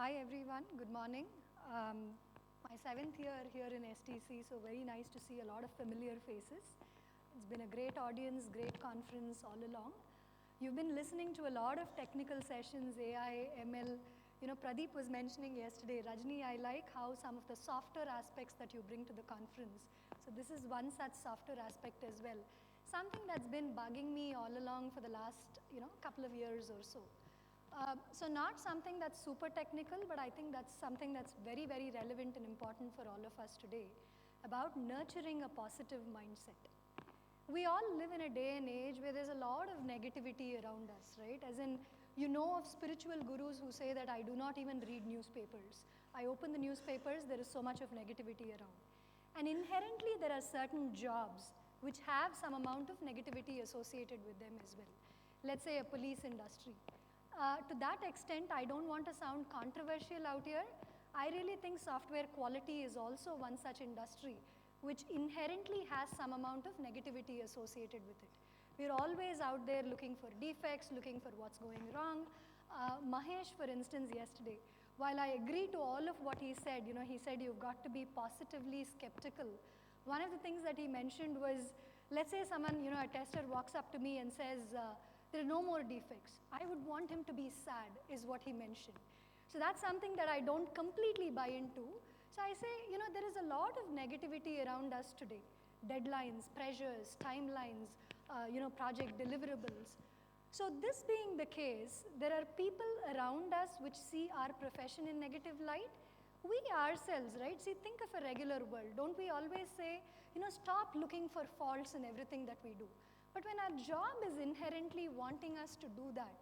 Hi everyone, good morning. My 7th year here in STC, so very nice to see a lot of familiar faces. It's been a great audience, great conference all along. You've been listening to a lot of technical sessions, AI, ML. You know, Pradeep was mentioning yesterday, Rajini, I like how some of the softer aspects that you bring to the conference. So this is one such softer aspect as well. Something that's been bugging me all along for the last, couple of years or so. So not something that's super technical, but I think that's something that's very, very relevant and important for all of us today, about nurturing a positive mindset. We all live in a day and age where there's a lot of negativity around us, right? As in, you know of spiritual gurus who say that I do not even read newspapers. I open the newspapers, there is so much of negativity around. And inherently, there are certain jobs which have some amount of negativity associated with them as well. Let's say a police industry. To that extent, I don't want to sound controversial out here. I really think software quality is also one such industry which inherently has some amount of negativity associated with it. We're always out there looking for defects, looking for what's going wrong. Mahesh, for instance, yesterday, while I agree to all of what he said, he said you've got to be positively skeptical. One of the things that he mentioned was, let's say someone, a tester walks up to me and says, there are no more defects. I would want him to be sad, is what he mentioned. So that's something that I don't completely buy into. So I say, there is a lot of negativity around us today. Deadlines, pressures, timelines, project deliverables. So this being the case, there are people around us which see our profession in negative light. We ourselves, right? See, think of a regular world. Don't we always say, stop looking for faults in everything that we do. But when our job is inherently wanting us to do that,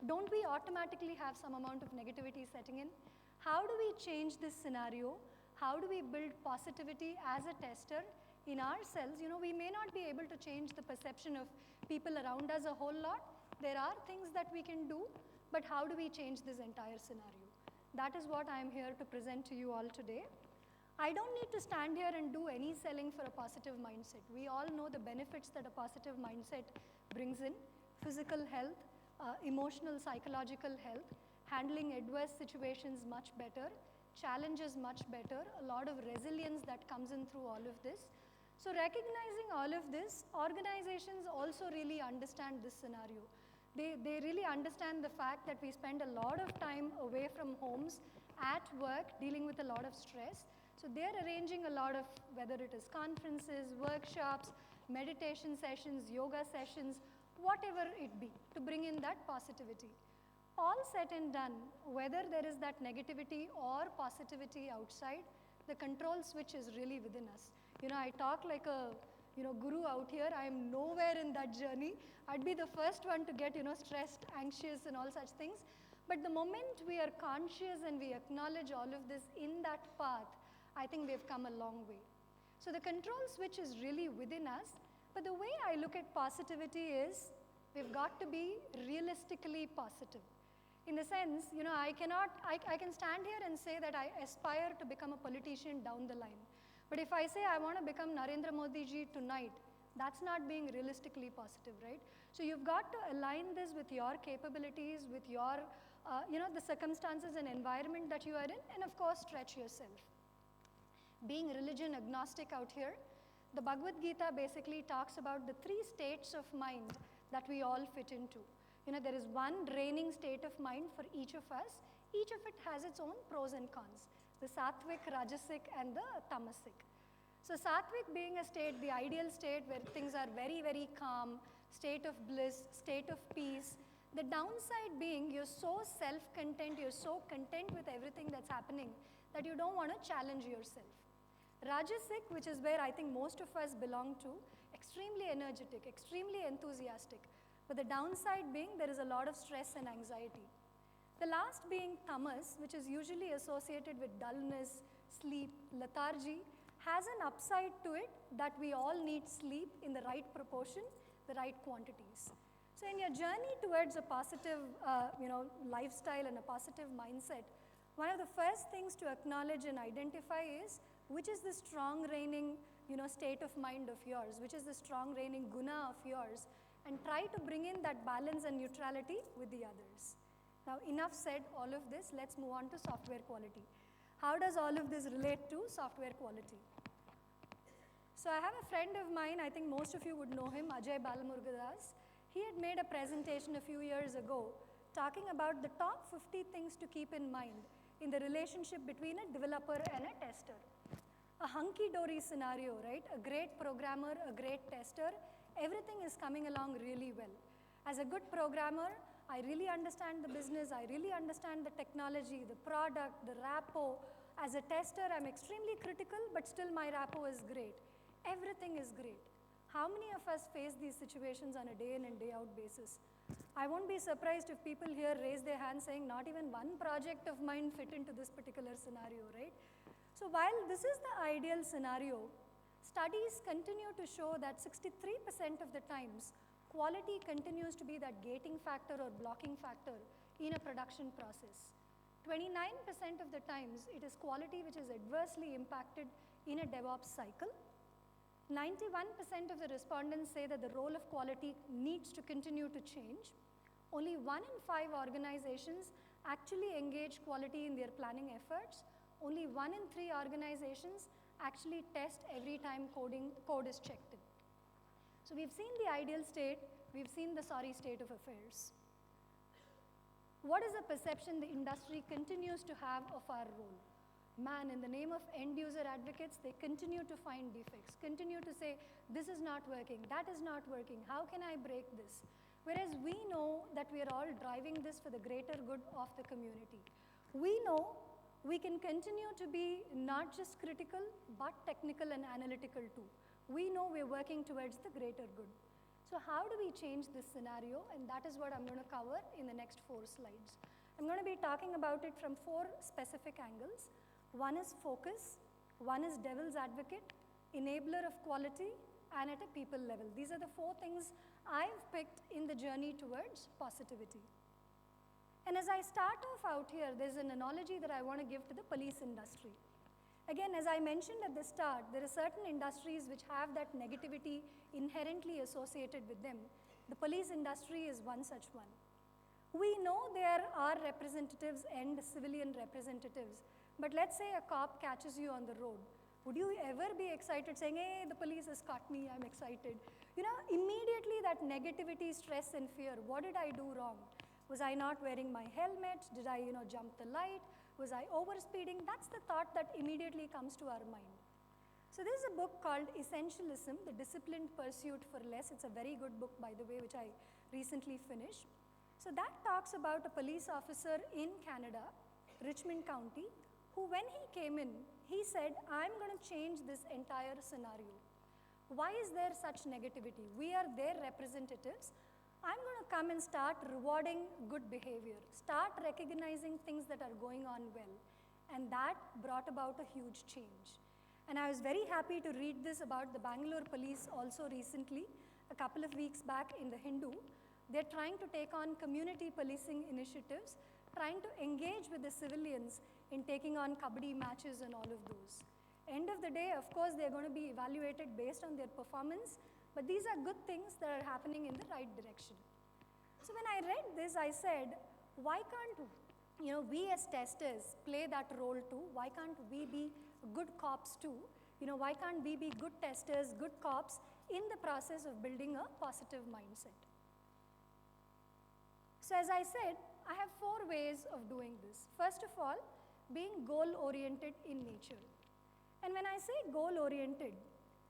don't we automatically have some amount of negativity setting in? How do we change this scenario? How do we build positivity as a tester in ourselves? We may not be able to change the perception of people around us a whole lot. There are things that we can do, but how do we change this entire scenario? That is what I am here to present to you all today. I don't need to stand here and do any selling for a positive mindset. We all know the benefits that a positive mindset brings in: physical health, emotional, psychological health, handling adverse situations much better, challenges much better, a lot of resilience that comes in through all of this. So recognizing all of this, organizations also really understand this scenario. They really understand the fact that we spend a lot of time away from homes, at work, dealing with a lot of stress. So they're arranging a lot of, whether it is conferences, workshops, meditation sessions, yoga sessions, whatever it be, to bring in that positivity. All said and done, whether there is that negativity or positivity outside, the control switch is really within us. I talk like a guru out here. I am nowhere in that journey. I'd be the first one to get stressed, anxious and all such things. But the moment we are conscious and we acknowledge all of this in that path, I think we've come a long way. So the control switch is really within us. But the way I look at positivity is we've got to be realistically positive. In the sense, I can stand here and say that I aspire to become a politician down the line. But if I say I want to become Narendra Modi ji tonight, that's not being realistically positive, right? So you've got to align this with your capabilities, with your, the circumstances and environment that you are in, and of course, stretch yourself. Being religion agnostic out here, the Bhagavad Gita basically talks about the 3 states of mind that we all fit into. There is one reigning state of mind for each of us. Each of it has its own pros and cons. The sattvic, rajasic, and the tamasic. So sattvic being a state, the ideal state where things are very, very calm, state of bliss, state of peace. The downside being you're so self-content, you're so content with everything that's happening that you don't want to challenge yourself. Rajasic, which is where I think most of us belong to, extremely energetic, extremely enthusiastic. But the downside being there is a lot of stress and anxiety. The last being tamas, which is usually associated with dullness, sleep, lethargy, has an upside to it that we all need sleep in the right proportion, the right quantities. So in your journey towards a positive lifestyle and a positive mindset, one of the first things to acknowledge and identify is which is the strong reigning state of mind of yours, which is the strong reigning guna of yours, and try to bring in that balance and neutrality with the others. Now, enough said all of this, let's move on to software quality. How does all of this relate to software quality? So I have a friend of mine, I think most of you would know him, Ajay Balamurgadas. He had made a presentation a few years ago talking about the top 50 things to keep in mind in the relationship between a developer and a tester. A hunky-dory scenario, right? A great programmer, a great tester, everything is coming along really well. As a good programmer, I really understand the business, I really understand the technology, the product, the rapport. As a tester, I'm extremely critical, but still my rapport is great. Everything is great. How many of us face these situations on a day in and day out basis? I won't be surprised if people here raise their hands saying not even one project of mine fit into this particular scenario, right? So while this is the ideal scenario, studies continue to show that 63% of the times, quality continues to be that gating factor or blocking factor in a production process. 29% of the times, it is quality which is adversely impacted in a DevOps cycle. 91% of the respondents say that the role of quality needs to continue to change. Only 1 in 5 organizations actually engage quality in their planning efforts. Only 1 in 3 organizations actually test every time code is checked in. So we've seen the ideal state, we've seen the sorry state of affairs. What is the perception the industry continues to have of our role? Man, in the name of end user advocates, they continue to find defects, continue to say, this is not working, that is not working, how can I break this? Whereas we know that we are all driving this for the greater good of the community. We know we can continue to be not just critical, but technical and analytical too. We know we're working towards the greater good. So how do we change this scenario? And that is what I'm going to cover in the next 4 slides. I'm going to be talking about it from 4 specific angles. One is focus, one is devil's advocate, enabler of quality, and at a people level. These are the 4 things I've picked in the journey towards positivity. And as I start off out here, there's an analogy that I want to give to the police industry. Again, as I mentioned at the start, there are certain industries which have that negativity inherently associated with them. The police industry is one such one. We know there are representatives and civilian representatives, but let's say a cop catches you on the road. Would you ever be excited saying, hey, the police has caught me, I'm excited? You know, immediately that negativity, stress and fear, what did I do wrong? Was I not wearing my helmet? Did I, jump the light? Was I overspeeding? That's the thought that immediately comes to our mind. So there is a book called Essentialism, The Disciplined Pursuit for Less. It's a very good book, by the way, which I recently finished. So that talks about a police officer in Canada, Richmond County, who when he came in, he said, I'm going to change this entire scenario. Why is there such negativity? We are their representatives. I'm going to come and start rewarding good behavior, start recognizing things that are going on well. And that brought about a huge change. And I was very happy to read this about the Bangalore police also recently, a couple of weeks back in the Hindu. They're trying to take on community policing initiatives, trying to engage with the civilians in taking on kabaddi matches and all of those. End of the day, of course, they're going to be evaluated based on their performance, but these are good things that are happening in the right direction. So when I read this, I said, why can't we as testers play that role too? Why can't we be good cops too? Why can't we be good testers, good cops in the process of building a positive mindset? So as I said, I have 4 ways of doing this. First of all, being goal-oriented in nature. And when I say goal-oriented,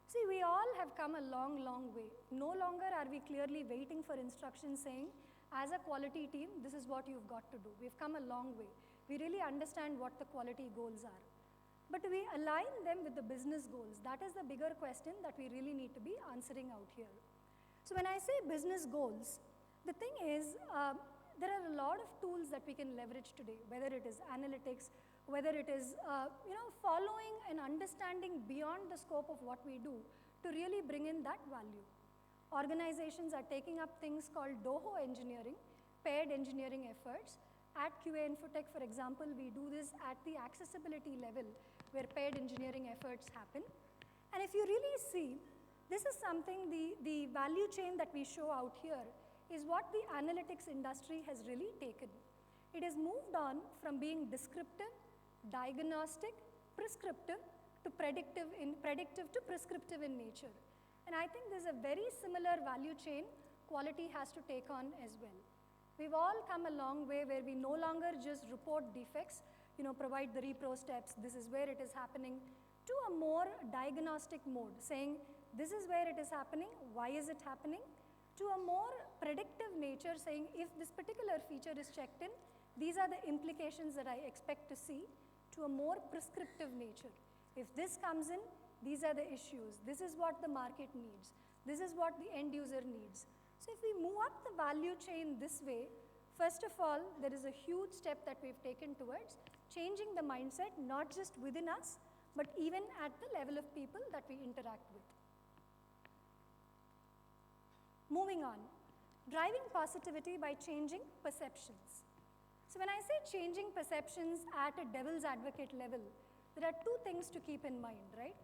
see, we all have come a long, long way. No longer are we clearly waiting for instructions saying, as a quality team, this is what you've got to do. We've come a long way. We really understand what the quality goals are. But we align them with the business goals. That is the bigger question that we really need to be answering out here. So when I say business goals, the thing is, there are a lot of tools that we can leverage today, whether it is analytics, whether it is following and understanding beyond the scope of what we do to really bring in that value. Organizations are taking up things called DOHO engineering, paired engineering efforts. At QAI InfoTech, for example, we do this at the accessibility level where paired engineering efforts happen. And if you really see, this is something, the value chain that we show out here is what the analytics industry has really taken. It has moved on from being descriptive, diagnostic, prescriptive to predictive to prescriptive in nature. And I think there's a very similar value chain quality has to take on as well. We've all come a long way where we no longer just report defects, provide the repro steps, this is where it is happening, to a more diagnostic mode, saying this is where it is happening, why is it happening, to a more predictive nature, saying if this particular feature is checked in, these are the implications that I expect to see, to a more prescriptive nature. If this comes in, these are the issues, this is what the market needs, this is what the end user needs. So if we move up the value chain this way, first of all, there is a huge step that we've taken towards changing the mindset, not just within us, but even at the level of people that we interact with. Moving on, driving positivity by changing perceptions. So when I say changing perceptions at a devil's advocate level, there are two things to keep in mind, right?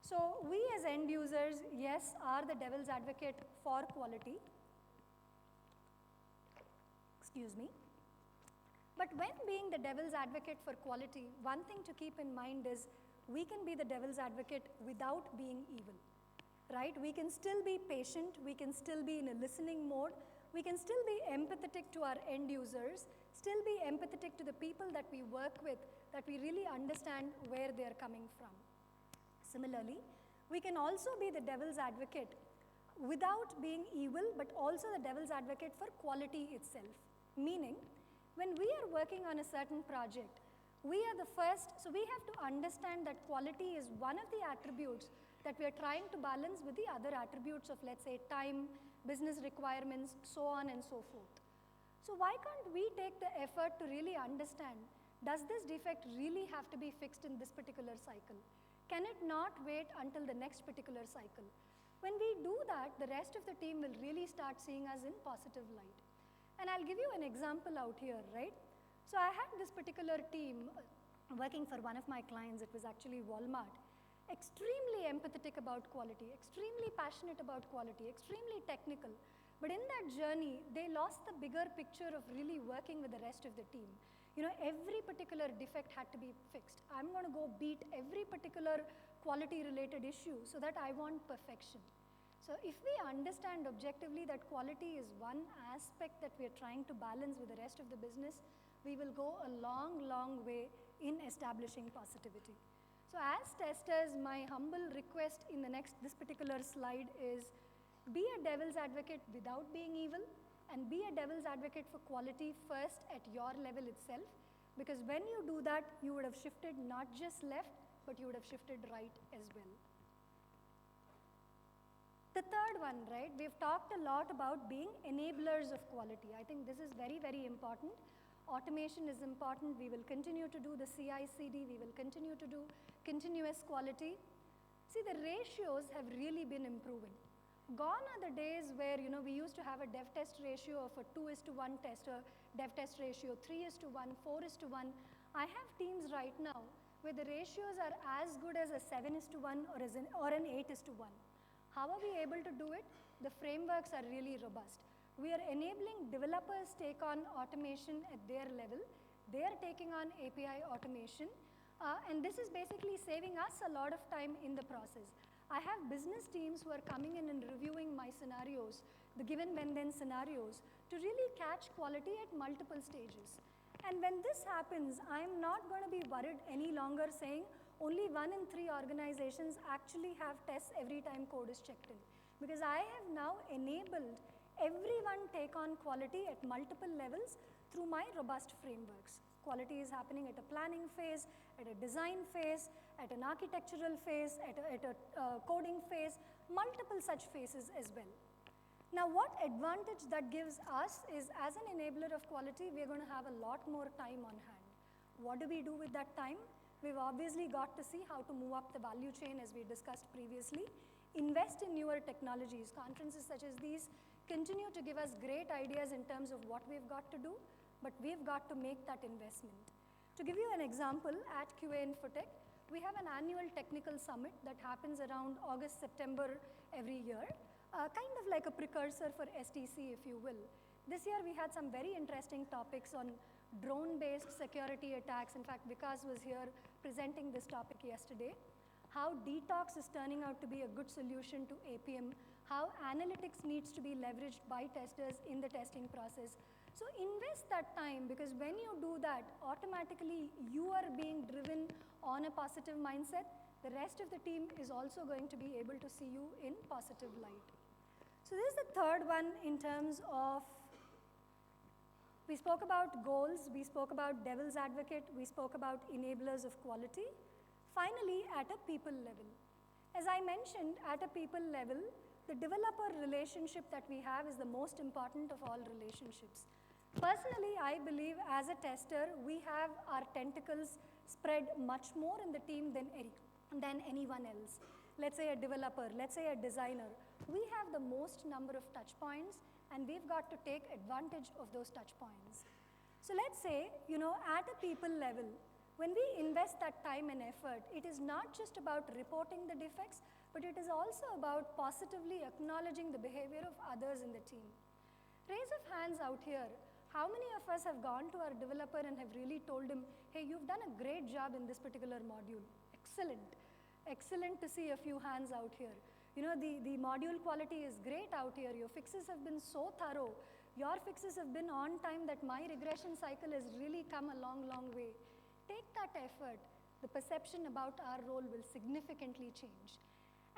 So we as end users, yes, are the devil's advocate for quality. Excuse me. But when being the devil's advocate for quality, one thing to keep in mind is we can be the devil's advocate without being evil, right? We can still be patient, we can still be in a listening mode, we can still be empathetic to our end users, still be empathetic to the people that we work with, that we really understand where they are coming from. Similarly, we can also be the devil's advocate without being evil, but also the devil's advocate for quality itself. Meaning, when we are working on a certain project, we are the first, so we have to understand that quality is one of the attributes that we are trying to balance with the other attributes of, let's say, time, business requirements, so on and so forth. So why can't we take the effort to really understand, does this defect really have to be fixed in this particular cycle? Can it not wait until the next particular cycle? When we do that, the rest of the team will really start seeing us in positive light. And I'll give you an example out here, right? So I had this particular team working for one of my clients, it was actually Walmart, extremely empathetic about quality, extremely passionate about quality, extremely technical. But in that journey, they lost the bigger picture of really working with the rest of the team. Every particular defect had to be fixed. I'm going to go beat every particular quality-related issue so that I want perfection. So if we understand objectively that quality is one aspect that we are trying to balance with the rest of the business, we will go a long, long way in establishing positivity. So as testers, my humble request in this particular slide is be a devil's advocate without being evil, and be a devil's advocate for quality first at your level itself, because when you do that, you would have shifted not just left, but you would have shifted right as well. The third one, right, we've talked a lot about being enablers of quality. I think this is very, very important. Automation is important. We will continue to do the CI/CD. We will continue to do continuous quality. See, the ratios have really been improving. Gone are the days where we used to have a dev test ratio of a 2:1 tester, dev test ratio 3:1, 4:1. I have teams right now where the ratios are as good as a 7:1 or an 8:1. How are we able to do it? The frameworks are really robust. We are enabling developers take on automation at their level. They are taking on API automation, and this is basically saving us a lot of time in the process. I have business teams who are coming in and reviewing my scenarios, the given when-then scenarios, to really catch quality at multiple stages. And when this happens, I'm not going to be worried any longer saying only 1 in 3 organizations actually have tests every time code is checked in. Because I have now enabled everyone take on quality at multiple levels through my robust frameworks. Quality is happening at a planning phase, at a design phase, at an architectural phase, at a coding phase, multiple such phases as well. Now, what advantage that gives us is, as an enabler of quality, we're going to have a lot more time on hand. What do we do with that time? We've obviously got to see how to move up the value chain, as we discussed previously, invest in newer technologies. Conferences such as these continue to give us great ideas in terms of what we've got to do, but we've got to make that investment. To give you an example, at QA InfoTech, we have an annual technical summit that happens around August, September every year, kind of like a precursor for STC, if you will. This year we had some very interesting topics on drone-based security attacks. In fact, Vikas was here presenting this topic yesterday. How detox is turning out to be a good solution to APM, how analytics needs to be leveraged by testers in the testing process. So invest that time, because when you do that, automatically you are being driven on a positive mindset. The rest of the team is also going to be able to see you in positive light. So this is the third one in terms of, we spoke about goals, we spoke about devil's advocate, we spoke about enablers of quality. Finally, at a people level. As I mentioned, at a people level, the developer relationship that we have is the most important of all relationships. Personally, I believe as a tester, we have our tentacles spread much more in the team than anyone else. Let's say a developer, let's say a designer. We have the most number of touch points, and we've got to take advantage of those touch points. So let's say, at a people level, when we invest that time and effort, it is not just about reporting the defects, but it is also about positively acknowledging the behavior of others in the team. Raise of hands out here. How many of us have gone to our developer and have really told him, hey, you've done a great job in this particular module. Excellent. Excellent to see a few hands out here. The module quality is great out here. Your fixes have been so thorough. Your fixes have been on time that my regression cycle has really come a long, long way. Take that effort. The perception about our role will significantly change.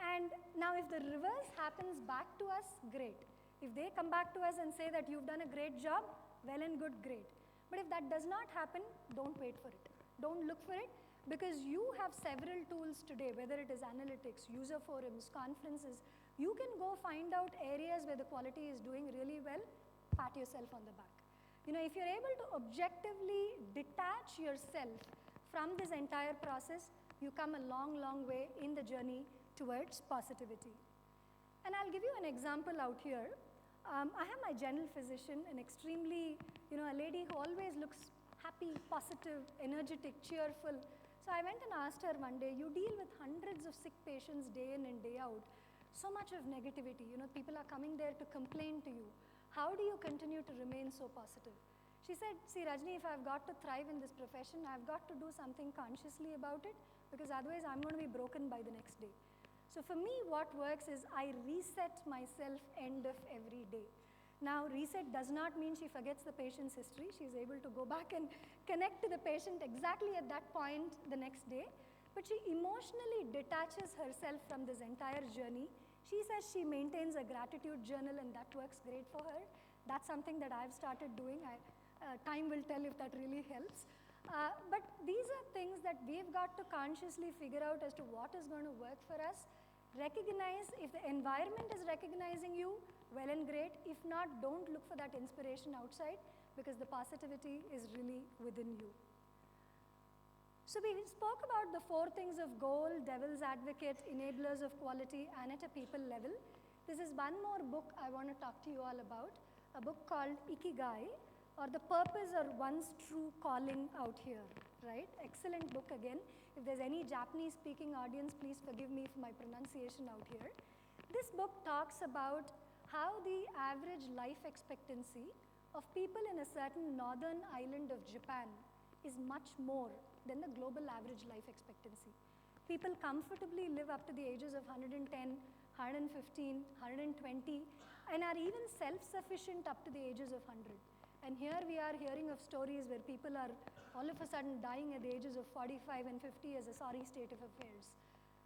And now if the reverse happens back to us, great. If they come back to us and say that you've done a great job, well and good, great. But if that does not happen, don't wait for it. Don't look for it, because you have several tools today, whether it is analytics, user forums, conferences. You can go find out areas where the quality is doing really well, pat yourself on the back. If you're able to objectively detach yourself from this entire process, you come a long, long way in the journey towards positivity. And I'll give you an example out here. I have my general physician, an extremely, a lady who always looks happy, positive, energetic, cheerful. So I went and asked her one day, you deal with hundreds of sick patients day in and day out. So much of negativity, people are coming there to complain to you. How do you continue to remain so positive? She said, see Rajini, if I've got to thrive in this profession, I've got to do something consciously about it, because otherwise I'm going to be broken by the next day. So for me, what works is I reset myself end of every day. Now, reset does not mean she forgets the patient's history. She's able to go back and connect to the patient exactly at that point the next day. But she emotionally detaches herself from this entire journey. She says she maintains a gratitude journal, and that works great for her. That's something that I've started doing. Time will tell if that really helps. But these are things that we've got to consciously figure out as to what is going to work for us. Recognize if the environment is recognizing you, well and great. If not, don't look for that inspiration outside, because the positivity is really within you. So we spoke about the 4 things of goal, devil's advocate, enablers of quality, and at a people level. This is one more book I want to talk to you all about, a book called Ikigai, or the purpose or one's true calling out here, right? Excellent book again. If there's any Japanese speaking audience, please forgive me for my pronunciation out here. This book talks about how the average life expectancy of people in a certain northern island of Japan is much more than the global average life expectancy. People comfortably live up to the ages of 110, 115, 120, and are even self-sufficient up to the ages of 100. And here we are hearing of stories where people are all of a sudden dying at the ages of 45 and 50 as a sorry state of affairs.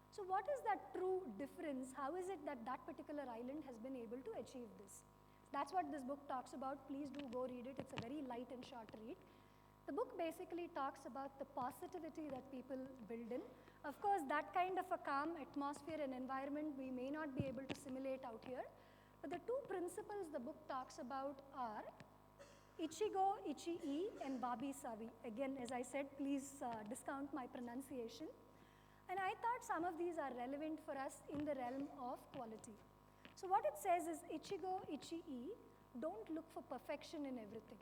So what is that true difference? How is it that that particular island has been able to achieve this? That's what this book talks about. Please do go read it. It's a very light and short read. The book basically talks about the positivity that people build in. Of course, that kind of a calm atmosphere and environment we may not be able to simulate out here. But the 2 principles the book talks about are Ichigo, Ichi-e, and Wabi-sabi. Again, as I said, please discount my pronunciation. And I thought some of these are relevant for us in the realm of quality. So what it says is Ichigo, Ichi-e, don't look for perfection in everything.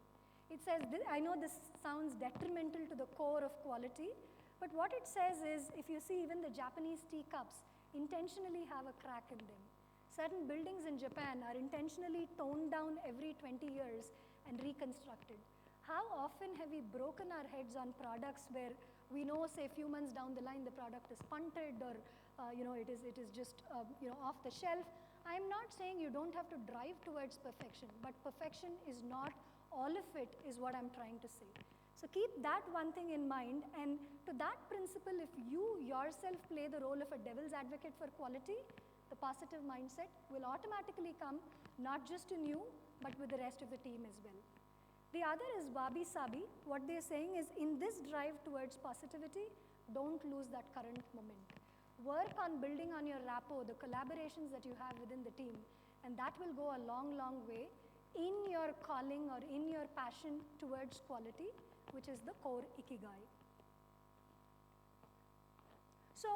It says, I know this sounds detrimental to the core of quality, but what it says is, if you see even the Japanese teacups intentionally have a crack in them. Certain buildings in Japan are intentionally toned down every 20 years and reconstructed. how often have we broken our heads on products where we know, say, a few months down the line, the product is punted or it is just off the shelf. I'm not saying you don't have to drive towards perfection, but perfection is not all of it, is what I'm trying to say. So keep that one thing in mind, and to that principle, if you yourself play the role of a devil's advocate for quality, the positive mindset will automatically come, not just in you, but with the rest of the team as well. The other is wabi-sabi. What they're saying is, in this drive towards positivity, don't lose that current moment. Work on building on your rapport, the collaborations that you have within the team, and that will go a long, long way in your calling or in your passion towards quality, which is the core Ikigai. So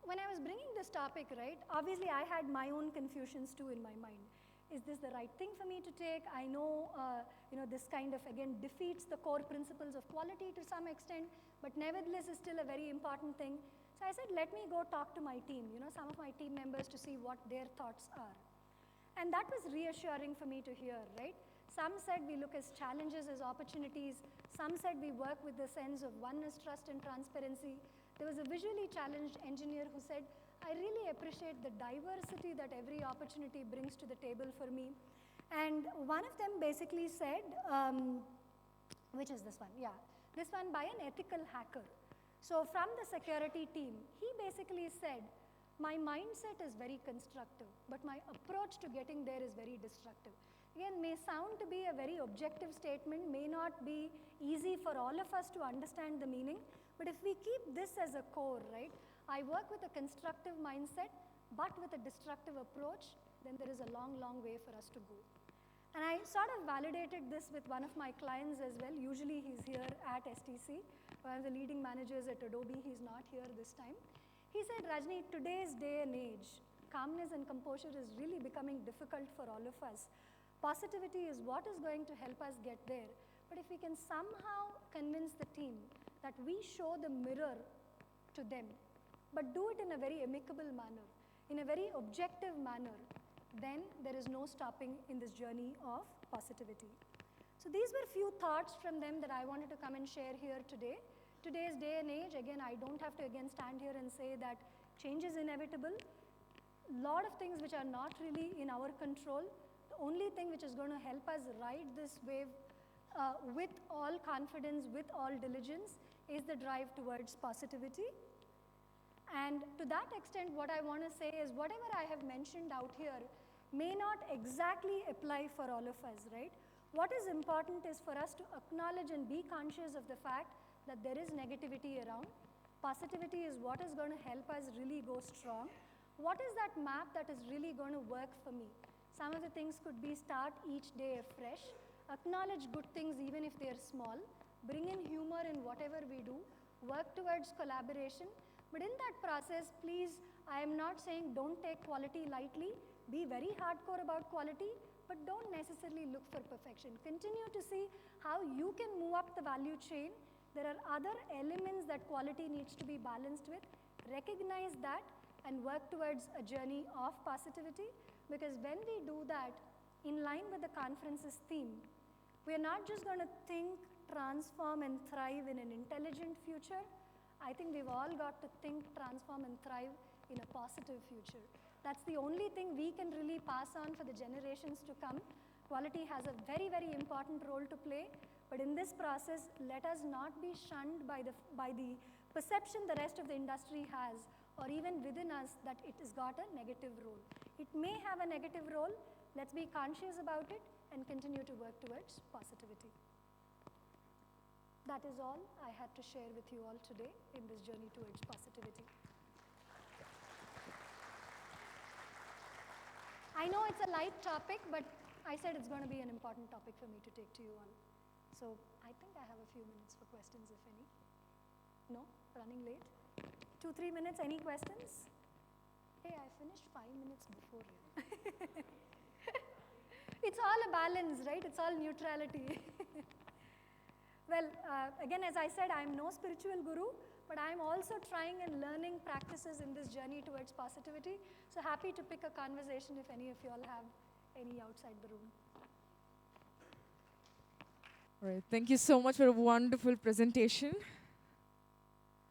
when I was bringing this topic, right, obviously I had my own confusions too in my mind. Is this the right thing for me to take? I know, this kind of, again, defeats the core principles of quality to some extent, but nevertheless is still a very important thing. So I said, let me go talk to my team, some of my team members, to see what their thoughts are. And that was reassuring for me to hear, right? Some said we look as challenges as opportunities. Some said we work with the sense of oneness, trust, and transparency. There was a visually challenged engineer who said, I really appreciate the diversity that every opportunity brings to the table for me. And one of them basically said, which is this one? Yeah, this one by an ethical hacker. So from the security team, he basically said, my mindset is very constructive, but my approach to getting there is very destructive. Again, may sound to be a very objective statement, may not be easy for all of us to understand the meaning, but if we keep this as a core, right, I work with a constructive mindset, but with a destructive approach, then there is a long, long way for us to go. And I sort of validated this with one of my clients as well. Usually he's here at STC. One of the leading managers at Adobe, he's not here this time. He said, Rajini, today's day and age, calmness and composure is really becoming difficult for all of us. Positivity is what is going to help us get there. But if we can somehow convince the team that we show the mirror to them, but do it in a very amicable manner, in a very objective manner, then there is no stopping in this journey of positivity. So these were few thoughts from them that I wanted to come and share here today. Today's day and age, again, I don't have to again stand here and say that change is inevitable. A lot of things which are not really in our control. The only thing which is going to help us ride this wave with all confidence, with all diligence, is the drive towards positivity. And to that extent, what I want to say is whatever I have mentioned out here may not exactly apply for all of us, right? What is important is for us to acknowledge and be conscious of the fact that there is negativity around. Positivity is what is going to help us really go strong. What is that map that is really going to work for me? Some of the things could be start each day afresh, acknowledge good things even if they are small, bring in humor in whatever we do, work towards collaboration. But in that process, please, I am not saying don't take quality lightly. Be very hardcore about quality, but don't necessarily look for perfection. Continue to see how you can move up the value chain. There are other elements that quality needs to be balanced with. Recognize that and work towards a journey of positivity, because when we do that, in line with the conference's theme, we are not just going to think, transform, and thrive in an intelligent future. I think we've all got to think, transform, and thrive in a positive future. That's the only thing we can really pass on for the generations to come. Quality has a very, very important role to play, but in this process, let us not be shunned by the perception the rest of the industry has, or even within us, that it has got a negative role. It may have a negative role. Let's be conscious about it and continue to work towards positivity. That is all I had to share with you all today in this journey towards positivity. I know it's a light topic, but I said it's going to be an important topic for me to take to you all. So I think I have a few minutes for questions, if any. No? Running late? 2-3 minutes, any questions? Hey, I finished 5 minutes before you. It's all a balance, right? It's all neutrality. Well, again, as I said, I'm no spiritual guru, but I'm also trying and learning practices in this journey towards positivity. So happy to pick a conversation if any of you all have any outside the room. All right. Thank you so much for a wonderful presentation.